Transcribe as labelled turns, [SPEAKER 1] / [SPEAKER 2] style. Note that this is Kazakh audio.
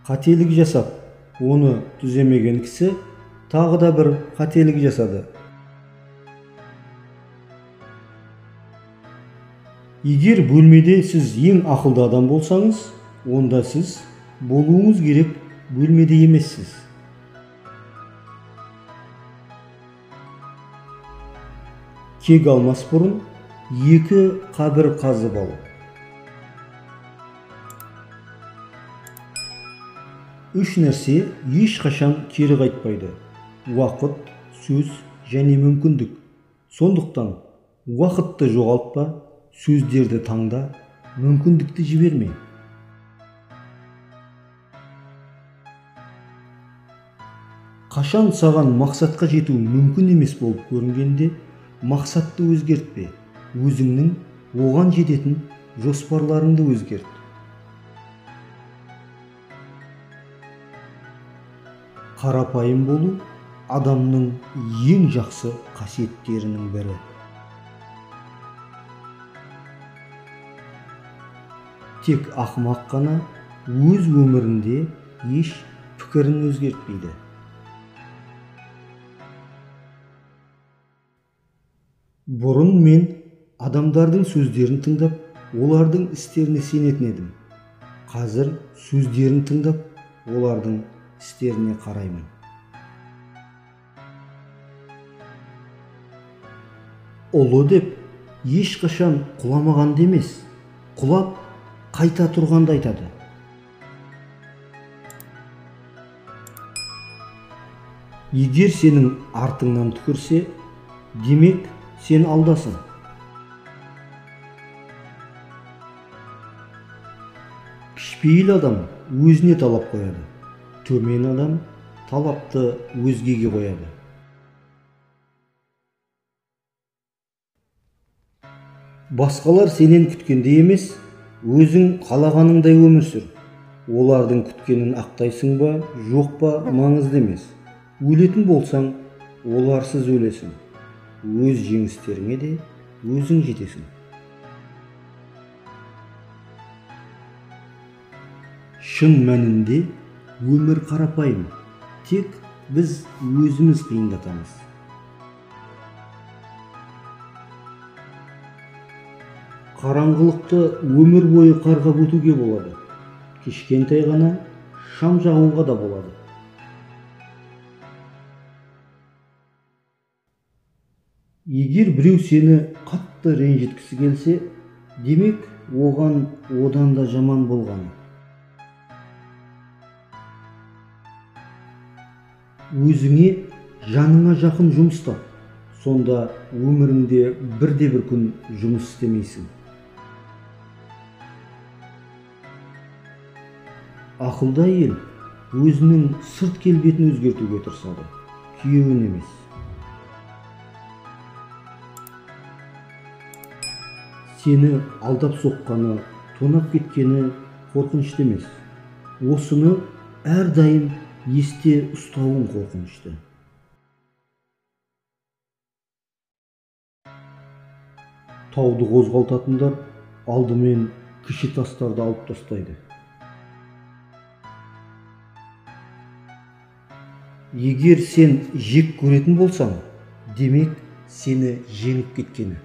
[SPEAKER 1] Қателік жасап, оны түземеген кісі тағы да бір қателік жасады. Егер бөлмеде сіз ең ақылды адам болсаңыз, онда сіз болуыңыз керек бөлмеде емессіз. Кек алмас бұрын екі қабір қазып ал. Үш нәрсе ешқашан кері қайтпайды: уақыт, сөз және мүмкіндік. Сондықтан уақытты жоғалтпа, сөздерді таңда, мүмкіндікті жіберме. Қашан саған мақсатқа жету мүмкін емес болып көрінгенде, мақсатты өзгертпе, өзіңнің оған жететін жоспарларыңды өзгерт. Қарапайым болу адамның ең жақсы қасиеттерінің бірі. Тек ақымақ қана өз өмірінде еш пікірін өзгертпейді. Бұрын мен адамдардың сөздерін тыңдап, олардың істеріне сенетін едім. Қазір сөздерін тыңдап, олардың істеріне қараймын. Ұлы деп ешқашан құламағанды емес, құлап қайта тұрғанды айтады. Егер сенің артыңнан түкірсе, демек сен алдасың. Кішіпейіл адам өзіне талап қояды. Төмен адам талапты өзгеге қояды. Басқалар сенен күткендей емес, өзің қалағаныңдай өмір сүр. Олардың күткенін ақтайсың ба, жоқ па, маңызды емес. Өлетін болсаң, оларсыз өлесің. Өз жеңістеріңе де өзің жетесің. Шын мәнінде өмір қарапайым, тек біз өзіміз қиындатамыз. Қараңғылықты өмір бойы қарғап өтуге болады. Кішкентай ғана шам жағуға да болады. Егер біреу сені қатты ренжіткісі келсе, демек оған одан да жаман болғаны. Өзіңе жаныңа жақын жұмыс тап, сонда өміріңде бірде-бір күн жұмыс істемейсің. Ақылды әйел өзінің сырт келбетін өзгертуге тырысады, күйеуін емес. Сені алдап соққаны, тонап кеткені қорқынышты емес. Осыны әрдайым есте ұстауың қорқынышты. Тауды қозғалтатындар алдымен кіші тастарды алып тастайды. Егер сен жек көретін болсаң, демек сені жеңіп кеткені.